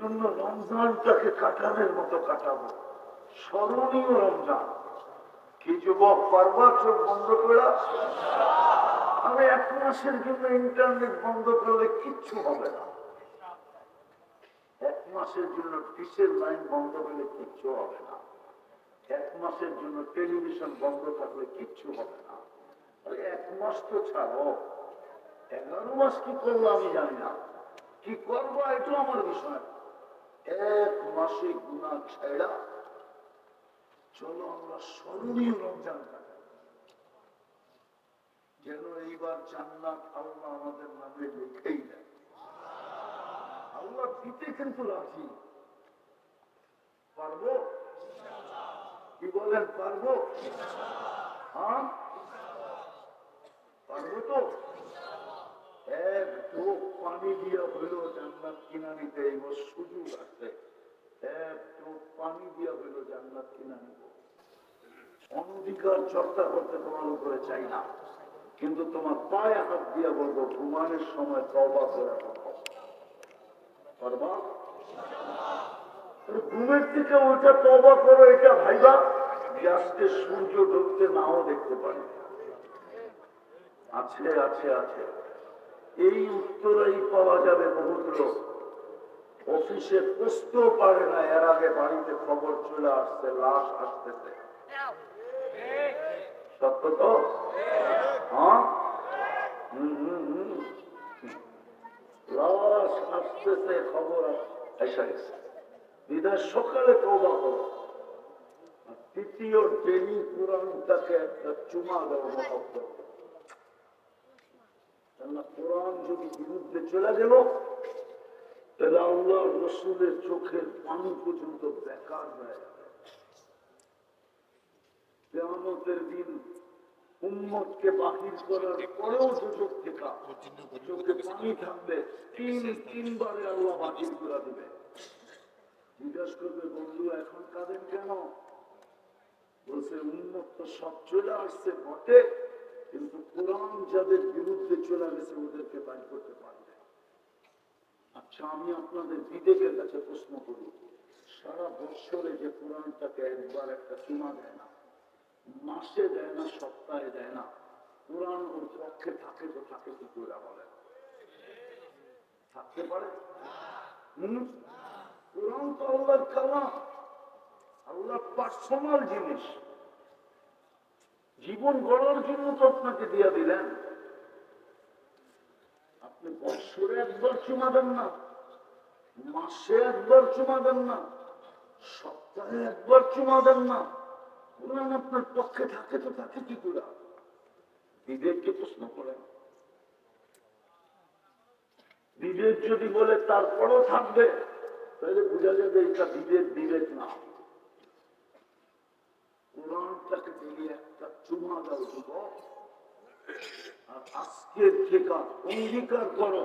জন্য রমজানটাকে কাটানোর মতো কাটাবো, স্মরণীয় রমজান। কি যুবক পারবা চোখ বন্ধ করে? আমি 1 মাসের জন্য ইন্টারনেট বন্ধ করলে কিচ্ছু হবে না। 1 মাসের জন্য ডিশের লাইন বন্ধ করলে কিচ্ছু হবে না। 1 মাসের জন্য টেলিভিশন বন্ধ থাকলে কিচ্ছু হবে না। 1 মাস তো ছাড়ো, 11 মাস কি করবো আমি জানি না, কি করবো এটা আমার বিষয়। 1 মাসে গুনাহ ছেড়া চলো আমরা স্মরণীয় রমজান কাটাই, যেন এইবার জান্নাত আল্লাহ আমাদের নামে লিখেই দেয়। আল্লাহ দিতে কিন্তু রাজি। পারবো? কি বলেন পারবো? হ্যাঁ পারবো তো। এক ঢোক পানি দিয়া হইল জান্নাত কিনা নিতে এই সুযোগ আছে। এক ঢোক পানি দিয়া হইল জান্নাত কিনা নিব। অনধিকার চর্চা করতে তোমার উপরে চাই না, কিন্তু তোমার পায়ে হাত দিয়া বলবো ঘুমানোর সময় তওবা করে রাখো। পারবা? ঘুমের থেকে ওইটা তওবা করো, এটা ভাইবা যে আজকে সূর্য ঢুকতে নাও দেখতে পারি। আছে আছে আছে, এই উত্তরাই পাওয়া যাবে। বহুত লোক অফিসে পৌঁছতেও পারে না, এর আগে বাড়িতে খবর চলে আসছে লাশ আসতেছে। সত্য তো? হ্যাঁ, লাশ আসতেছে, খবর এসে গেছে। বিদায় সকালে তওবা করো। তৃতীয় ডেলি কোরআনটাকে একটা চুমা দেওয়া মহব্বত। কোরআন যদি বিরুদ্ধে চলে গেল তাহলে আল্লাহ রসুলের চোখের পানি পর্যন্ত বেকার হয়ে যাবে। কিয়ামতের দিন উম্মতকে বাহির করার পরেও সুযোগ থেকে চোখে পানি থাকবে, তিনবারে আল্লাহ বাহির করে দিবে। জিজ্ঞাসা করবে বন্ধু এখন কাঁদেন কেন? বলছে উম্মত তো সব চলে আসছে বটে, কিন্তু কোরআন যাদের বিরুদ্ধে চলে গেছে ওদেরকে বাইর করতে পারবে। আচ্ছা আমি আপনাদের বিবেকের কাছে প্রশ্ন করি, সারা বছরে যে কোরআনটাকে একবার একটা চুমা দেয় না, মাসে দেয় না, সপ্তাহে দেয় না, কোরআন ওর পক্ষে থাকে তো থাকে কি করে বলেন? থাকতে পারে? কোরআন তো আল্লাহর কালাম, আল্লাহর পার্সোনাল জিনিস। জীবন গড়ার জন্য তো আপনাকে দিয়ে দিলেন। আপনি বছরে একবার চুমা দেন না, মাসে একবার চুমা দেন না, সপ্তাহে একবার চুমা দেন না, কোরআন আপনার পক্ষে থাকে তো থাকে কি করে? বিবেককে প্রশ্ন করেন। বিবেক যদি বলে তারপরও থাকবে, তাহলে বোঝা যাবে এটা বিবেক না। কোরআনটাকে দিয়ে একটা চুমা দাও যুবক, আর আজকের থেকে অঙ্গীকার করো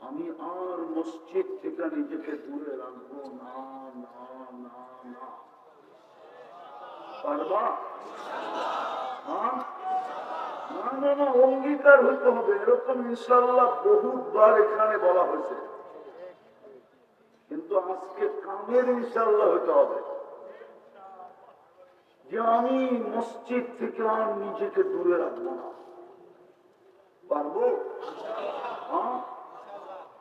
আমি আর মসজিদ থেকে নিজেকে দূরে রাখবো না না না না। পারবা? না না না, অঙ্গীকার হইতে হবে। এরকম ইনশাআল্লাহ বহুবার এখানে বলা হয়েছে, কিন্তু আজকে কামের ইনশাআল্লাহ হইতে হবে যে আমি মসজিদ থেকে আর নিজেকে দূরে রাখবো না। পারবো? হ্যাঁ,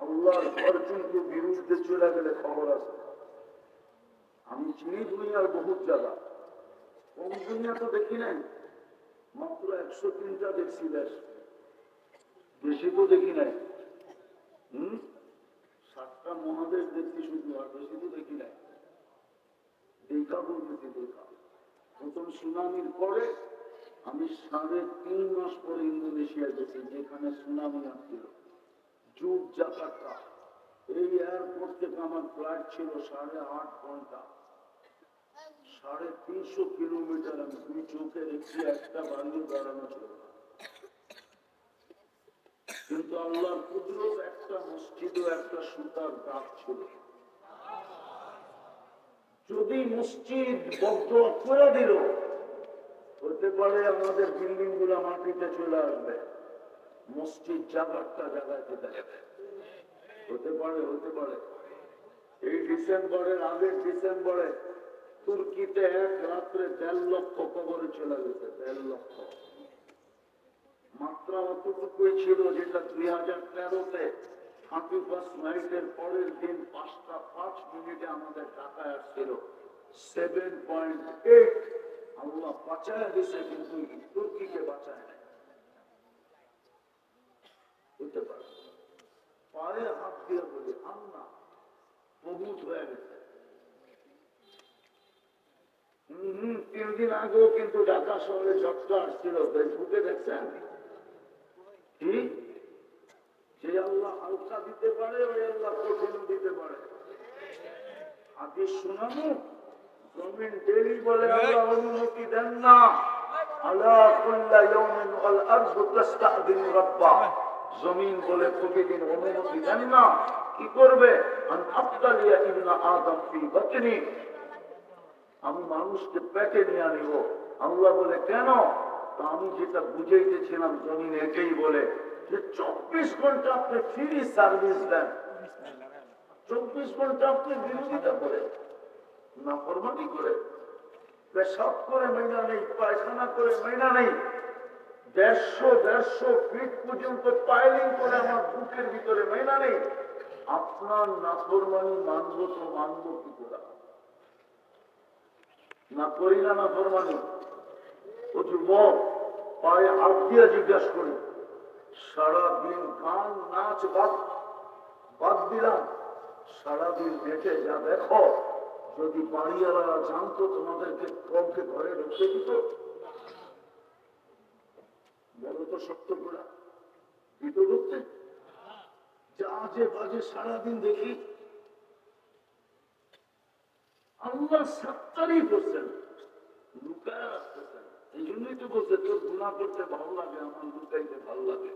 আল্লাহর ঘর কিন্তু বিরুদ্ধে চলে গেলে খবর আছে। আমি চিনি দুনিয়ার বহুত জায়গা, কম দুনিয়া তো দেখি নাই, মাত্র 103টা দেখছি দেশ, বেশি তো দেখি নাই। 7টা মহাদেশ দেখছি শুধু, আর বেশি তো দেখি নাই। দেখা বলতেছি দেখা। প্রথম সুনামির পরে আমি 3.5 মাস পরে ইন্দোনেশিয়া গেছি, যেখানে সুনামি আসছিল। যুগ জাকার্তা, এই এয়ারপোর্ট থেকে আমার ফ্লাইট ছিল 8.5 ঘন্টা, 350 কিলোমিটার। আমি 2 চোখে দেখছি, একটা বাড়িও দাঁড়ানো ছিল না। কিন্তু আল্লাহর কুদরত, একটা মসজিদও একটা সুতার দাগ ছিল। যদি মসজিদ বদ্ধ করে দিল, হতে পারে আমাদের বিল্ডিং গুলো মাটিতে চলে আসবে, মসজিদ জায়গাটা জায়গায় যেতে যাবে। হতে পারে, হতে পারে। ডিসেম্বরের আগের ডিসেম্বরে তুর্কিতে এক রাত্রে 1.5 লক্ষ কবরে চলে গেছে। 1.5 লক্ষ। মাত্রা অতটুকুই ছিল যেটা 2013-তে 31st নাইটের পরের দিন 5টা 5 মিনিটে আমাদের ঢাকায় আসছিল 7.8। আল্লাহ বাঁচায় দিছে, কিন্তু তুর্কিকে বাঁচায় নাই। বুঝতে পারে পায়ে হাত দিয়ে বলি আন্না বহুত হয়ে গেছে। 3 দিন আগেও কিন্তু ঢাকা শহরে ঝটকা আসছিল, ফেসবুকে দেখছেন কি? যে আল্লাহ হালকা দিতে পারে ওই আল্লাহ কঠিন দিতে পারে। হাদিস শোনানো জমিন ডেলি বলে আল্লাহ অনুমতি দেন না। আলা কুল্লা ইয়াউমিন আল আরদু তাস্তাদিনু রাব্বা। জমিন বলে প্রতিদিন অনুমতি দেন না। কি করবে? আন আবতালিয়া ইবনা আদম ফি বাতনি। আমি মানুষকে পেটে নিয়ে আনিব। আল্লাহ বলে কেন? তা আমি যেটা বুঝাইতেছিলাম জমিন এটাই বলে যে 24 ঘন্টা আপনি ফ্রি সার্ভিস দেন, 24 ঘন্টা আপনি বিরোধিতা করে, নাফরমানি করে, পেশাব করে মাইনা নেই, পায়খানা করে মাইনা নেই, 150 ফিট পর্যন্ত পাইলিং করে আমার বুকের ভিতরে মাইনা নেই। আপনার নাফরমানি মানব তো মানব কি করে? না করি না নাফরমানি। ও যুবক পায়ে হাত দিয়ে জিজ্ঞাসা করি, সারাদিন গান নাচ বাদ দিলাম, সারাদিন নেটে যা দেখো, যদি বাড়িওয়ালারা জানতো তোমাদেরকে কমকে ঘরে ঢুকতে দিত? বলো তো সত্য করে দিত ঢুকতে? যা আজে বাজে সারাদিন দেখি। আল্লাহ সত্তরই করছেন, লুকায় রাখতেছেন। এই জন্যই তো বলছে তোর গুণা করতে ভালো লাগে, আমার লুকাইতে ভালো লাগে।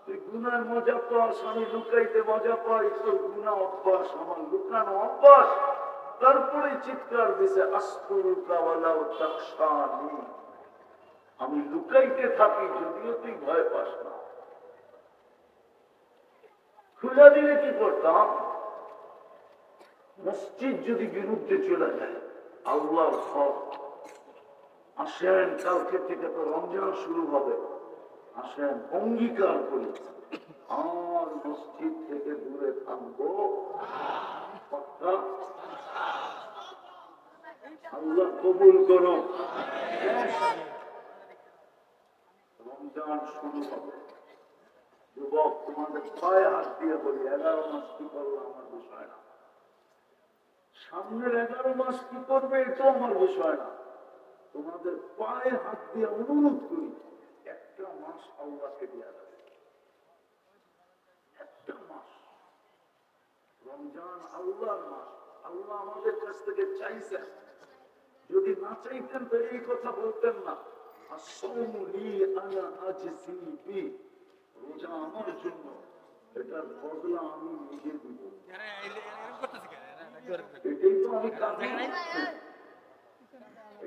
তুই গুনার মজা পাস, আমি লুকাইতে মজা পাই। তোর গুণা অভ্যাস, আমার লুকানো অভ্যাস। তারপরে চিৎকার দিছে আস্তুরুকা ওয়ালাউ তাখশানি। আমি লুকাইতে থাকি যদিও তুই ভয় পাস না। খুলে দিলে কি করতাম? মসজিদ যদি বিরুদ্ধে চলে যায়, আল্লাহর ঘর, আসেন কালকে থেকে তো রমজান শুরু হবে, আসেন অঙ্গীকার করি আর মসজিদ থেকে দূরে থাকবো। পাক্কা? আল্লাহ কবুল করো। রমজান শুরু হবে। যুবক তোমাদের পায়ে হাত দিয়ে বলি, 11 মাস কি করলো আমার বিষয় না। সামনের 11 মাস কি করবে এটা আমার বিষয় না। তোমাদের পায়ে হাত দিয়ে অনুরোধ করি, একটা মাস আল্লাহকে দেওয়া যাবে। একটা মাস রমজান আল্লাহর মাস। আল্লাহ আমাদের কাছ থেকে চাইছেন, যদি না চাইতেন তো এই কথা বলতেন না। রোজা আমার জন্য, এটার বদলা আমি নিজে দিব। এটাই তো আমি কাঁদি,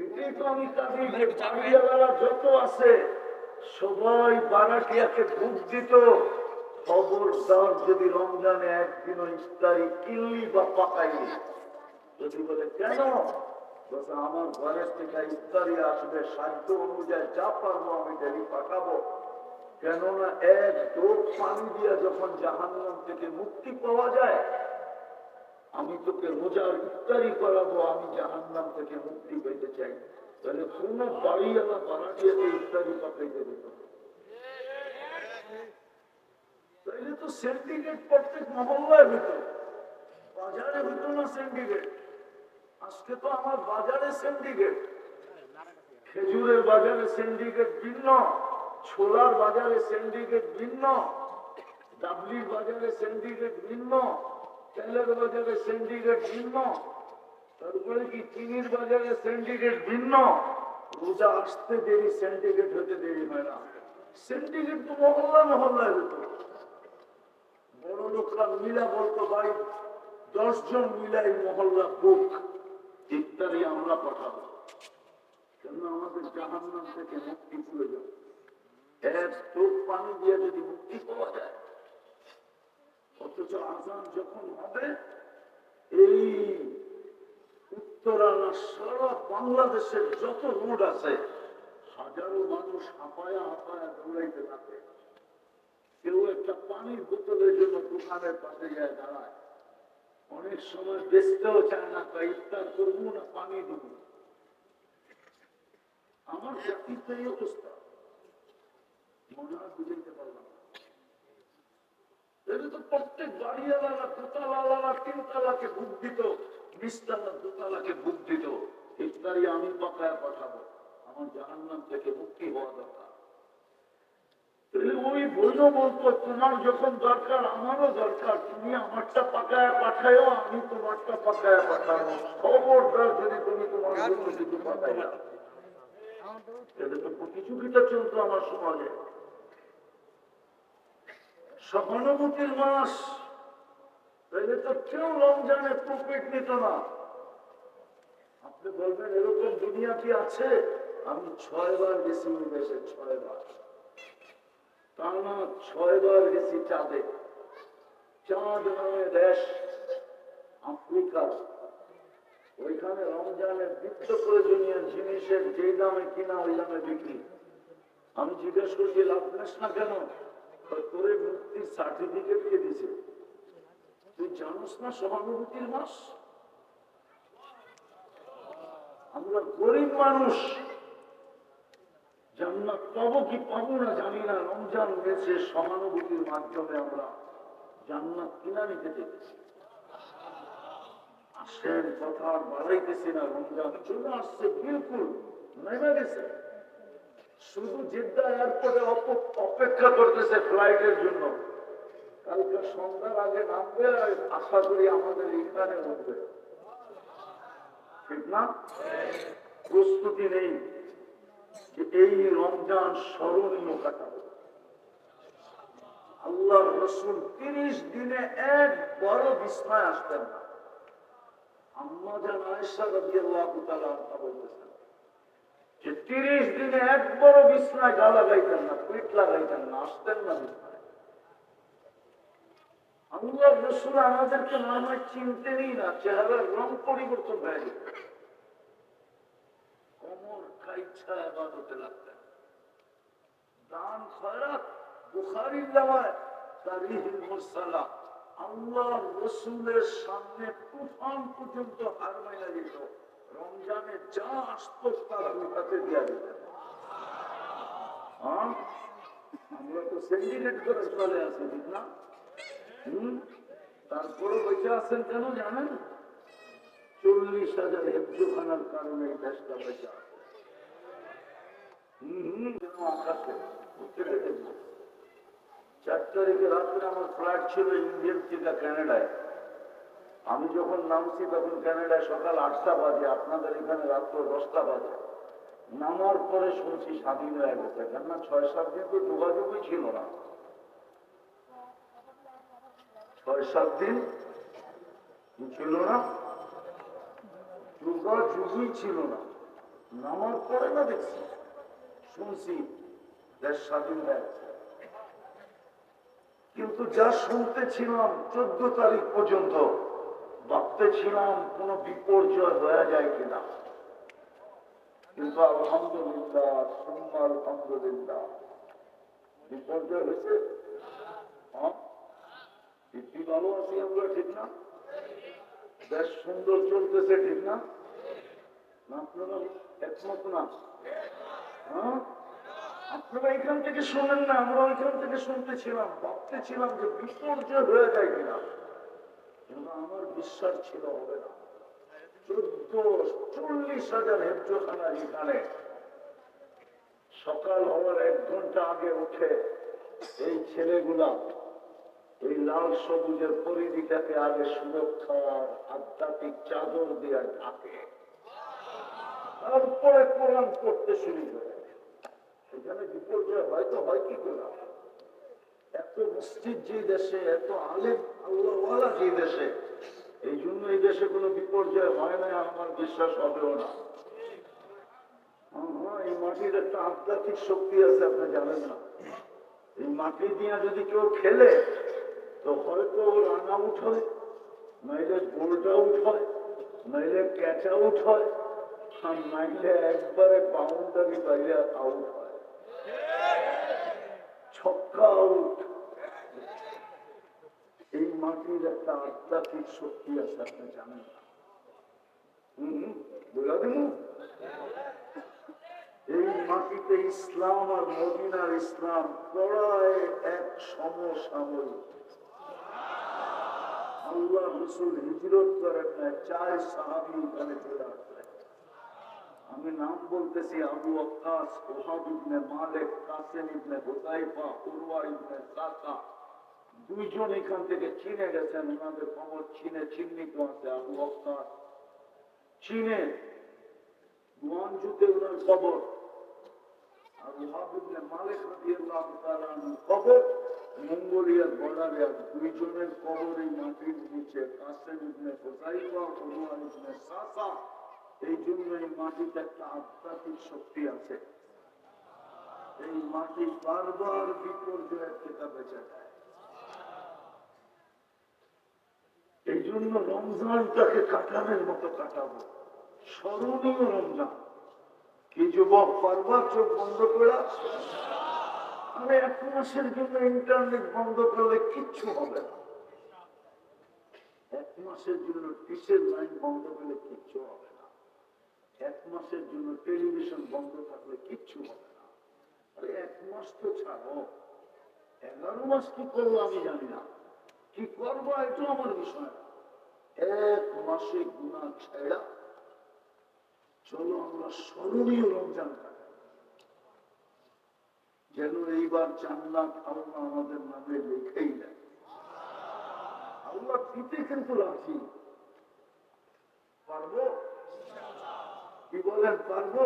এটাই তো আমি কাঁদি যে বাড়িওয়ালারা যত আছে সবাই বারাটিয়াকে ভোগ দিত। খবরদার যদি রমজানে একদিনও ইফতারি কিনলি বা পাকাইলি, যদি বলে কেন, আমার ঘরের থেকে ইফতারি আসবে, সাধ্য অনুযায়ী যা পারবো আমি ডেলি পাকাবো। কেননা এক ডোব পানি দিয়ে যখন জাহান্নাম থেকে মুক্তি পাওয়া যায়, আমি তোকে রোজার ইফতারি করাবো, আমি জাহান্নাম থেকে মুক্তি পেতে চাই। তাহলে কোন বাড়িওয়ালা বারাটিয়াতে ইফতারি পাকাইতে দিত? তাইলে তো সিন্ডিকেট প্রত্যেক মহল্লায় হইত, বাজারে হইত না সিন্ডিকেট। আজকে তো আমার বাজারে সিন্ডিকেট, খেজুরের বাজারে সিন্ডিকেট ভিন্ন, ছোলার বাজারে সিন্ডিকেট ভিন্ন, ডাবলির বাজারে সিন্ডিকেট ভিন্ন, তেলের বাজারে সিন্ডিকেট ভিন্ন, তারপরে কি চিনির বাজারে সিন্ডিকেট ভিন্ন। রোজা আসতে দেরি, সিন্ডিকেট হতে দেরি হয় না। সিন্ডিকেট তো মহল্লায় মহল্লায় হতো। বড় লোকরা মিলা বলতো, ভাই 10 জন মিলাই মহল্লা বুক, ইফতারি আমরা পাঠাবো। কেন? আমাদের জাহান্নাম থেকে মুক্তি প্রয়োজন। এক টোপ পানি দিয়ে যদি মুক্তি পাওয়া যায়, অথচ আজান যখন হবে এই উত্তরানা সারা বাংলাদেশের যত রোড আছে হাজারো মানুষ হাঁপায়া হাঁপায়া দৌড়াইতে থাকে। কেউ একটা পানির বোতলের জন্য দোকানের পাশে যায় দাঁড়ায়, অনেক সময় বেচতেও চায় না, তা ইফতার করবো না পানি দেবো। আমার জাতির তো এই অবস্থা, মনে হয় বুঝাইতে পারলাম না। এটা তো প্রত্যেক বাড়িওয়ালারা দোতলাওয়ালা তিনতলাকে বুক দিত, নিচতলা দোতলাকে বুক দিত, ইফতারি আমি পাকায় পাঠাবো, আমার জাহান্নাম থেকে মুক্তি হওয়া দরকার। ওই বইও বলতো তোমার যখন দরকার আমারও দরকার, তুমি আমারটা পাকায় পাঠায়ও, আমি তোমারটা পাকায় পাঠাবো, খবরদার যদি তুমি তোমার জন্য কিছু পাঠাই না। এটা তো প্রতিযোগিতা চলতো আমার সমাজে। সহানুভূতির মাস, তাহলে তো কেউ রমজানে প্রফিট নিত না। আপনি বলবেন এরকম দুনিয়া কি আছে? আমি 6 বার গেছি ওই দেশে, 6 বার, টানা 6 বার গেছি চাঁদে। চাঁদ নামে দেশ আফ্রিকার, ওইখানে রমজানের নিত্য প্রয়োজনীয় জিনিসের যে দামে কিনা ওই দামে বিক্রি। আমি জিজ্ঞেস করছি লাভ নেস না কেন? তোরে মুক্তির সার্টিফিকেট কে দিছে? তুই জানোস না সহানুভূতির মাস? আমরা গরিব মানুষ, জান্নাত পাবো কি পাবো না জানি না। রমজান মেসে সহানুভূতির মাধ্যমে আমরা জান্নাত কিনা নিতে চেয়েছি। আসেন, কথা আর বাড়াইতেছি না। রমজান চলে আসছে, বিলকুল নেমে গেছে। শুধু জেদ্দা এয়ারপোর্টে অপেক্ষা করতেছে ফ্লাইটের জন্য। কালকে সন্ধ্যার আগে নামবে, আশা করি আমাদের এখানে উঠবে, ঠিক না? প্রস্তুতি নেই যে এই রমজান স্মরণীয় কাটাবো। আল্লাহর রাসূল 30 দিনে একবারও বিছানায় আসতেন না। আম্মা জান আয়েশা রাদিয়াল্লাহু তাআলা আনহা বলতেছেন যে 30 দিনে একবারও বিছানায় গা লাগাইতেন না, পিঠ লাগাইতেন না, আসতেন না বিছানায়। আল্লাহর রাসূল আমাদেরকে নামে চিনতেনই না, চেহারার রং পরিবর্তন হয়ে যেত। কোমর কাইছা ইবাদতে লাগতেন। দান খয়রাত বুখারীর রওয়ায়াত তারিহুল মুরসালা, আল্লাহর রাসূলের সামনে তুফান পর্যন্ত হার মাইনা দিত। রমজানে যা আসতো তার হাতে দিয়া দিতেন। আমরা তো সিন্ডিকেট করে চলে আসি, ঠিক না? তারপরে বেঁচে আছেন কেন জানেন? 40,000 হেফজোখানার কারণে এই দেশটা বেঁচে আছে। আকাশে 4 তারিখে রাত্রে আমার ফ্লাইট ছিল ইন্ডিয়ান থেকে কানাডায়। আমি যখন নামছি তখন কানাডায় সকাল 8টা বাজে, আপনাদের এখানে রাত্র 10টা বাজে। নামার পরে শুনছি স্বাধীন হয়ে গেছে, কেননা 6-7 দিন তো যোগাযোগই ছিল না। 6-7 দিন ছিল না, যোগাযোগই ছিল না। নামার পরে না দেখছি, শুনছি দেশ স্বাধীন হয়ে গেছে। কিন্তু যা শুনতেছিলাম 14 তারিখ পর্যন্ত, ভাবতেছিলাম কোন বিপর্যয় হয়ে যায় কিনা। কিন্তু আলহামদুলিল্লাহ, সুম্মা আলহামদুলিল্লাহ, বিপর্যয় হয়েছে। কি ভালো আছি আমরা, ঠিক না? দেশ সুন্দর চলতেছে, ঠিক না? আপনারা একমত না? আপনারা এখান থেকে শোনেন না, আমরা ওইখান থেকে শুনতেছিলাম, ভাবতেছিলাম যে বিপর্যয় হয়ে যায় কিনা। কিন্তু আমার বিশ্বাস ছিল হবে না। 40,000 হেফজোখানা এখানে। সকাল হওয়ার 1 ঘন্টা আগে উঠে এই ছেলেগুলা এই লাল সবুজের পরিধিটাকে আগে সুরক্ষার আধ্যাত্মিক চাদর দিয়ে ঢাকে, তারপরে কোরআন পড়তে শুরু করে। সেখানে বিপর্যয় হয়তো হয় কি করে? এত মসজিদ যে দেশে, এত আলেম আল্লাহওয়ালা যে দেশে, এই জন্য এই দেশে কোনো বিপর্যয় হয় না, আমার বিশ্বাস হবেও না। এই মাটির একটা আধ্যাত্মিক শক্তি আছে, আপনি জানেন না। এই মাটি দিয়ে যদি কেউ খেলে তো হয়তো রান আউট হয়, নাইলে গোলটা আউট হয়, নাইলে ক্যাচ আউট হয়, আর নাইলে একবারে বাউন্ডারি বাইরে আউট হয়, ছক্কা আউট। এই মাটির একটা আধ্যাত্মিক শক্তি আছে, আপনি জানেন না। বলে দেব, এই মাটিতে ইসলাম আর মদিনার ইসলাম প্রায় এক সমসাময়িক। আল্লাহ রসুল হিজরত করেন না, 4 সাহাবী ওখানে চলে আসলেন। আমি নাম বলতেছি, আবু ওয়াক্কাস, ওহাব ইবনে মালিক, কাসেম ইবনে হুযায়ফা, উরওয়া ইবনে সাকা। 2 জন এখান থেকে চীনে গেছেন, ওনাদের খবর চীনে চিহ্নিত আছে। আবু ওয়াক্কাস চীনে গুয়াংজুতে ওনার খবর, আর ওহাব ইবনে মালিক রাদিয়াল্লাহু তাআলা আনহুর খবর মঙ্গোলিয়ার বর্ডারে। আর 2 জনের কবর এই মাটির নিচে, কাসেম ইবনে হুযায়ফা, উরওয়া ইবনে সাকা। এই জন্য এই মাটিতে একটা আধ্যাত্মিক শক্তি আছে। এই মাটি বারবার বিপর্যয়ের থেকে বেঁচে যায়। এই জন্য রমজানটাকে কাটানোর মতো কাটাবো, স্মরণীয় রমজান। কি যুবক পারবা চোখ বন্ধ করে? আরে 1 মাসের জন্য ইন্টারনেট বন্ধ করলে কিচ্ছু হবে না। 1 মাসের জন্য ডিশের লাইন বন্ধ করলে কিচ্ছু হবে না। 1 মাসের জন্য টেলিভিশন বন্ধ থাকলে কিচ্ছু হবে না। আরে 1 মাস তো ছাড়ো, 11 মাস কি করবো আমি জানি না, কি করবো এটা আমার বিষয়। 1 মাসে গুনাহ ছেড়া চলো আমরা স্মরণীয় রমজান কাটাই, যেন এইবার জান্নাত আল্লাহ আমাদের নামে লিখেই দেয়। আল্লাহ দিতে কিন্তু রাজি। পারবো? কি বলেন, পারবো?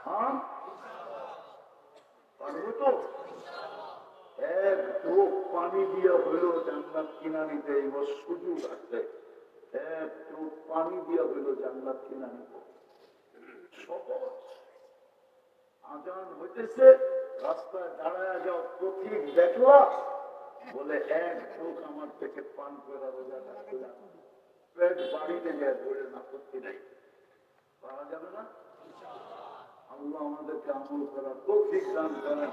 হ্যাঁ পারবো তো। 1 ঢোক পানি দিয়া হইল জান্নাত কিনা নিতে এবার সুযোগ আছে। 1 ঢোক পানি দিয়া হইল জান্নাত কিনা নিব। সহজ। আজান হইতেছে, রাস্তায় দাঁড়ায় যাও, পথিক দেখলা, বলে 1 ঢোক আমার থেকে পান করে রোজা রাখতে যাবে, পেট বাড়িতে যায় ধরে না, করতে নাই, পাওয়া যাবে না। আল্লাহ আমাদেরকে আমল করার তৌফিক দান করেন।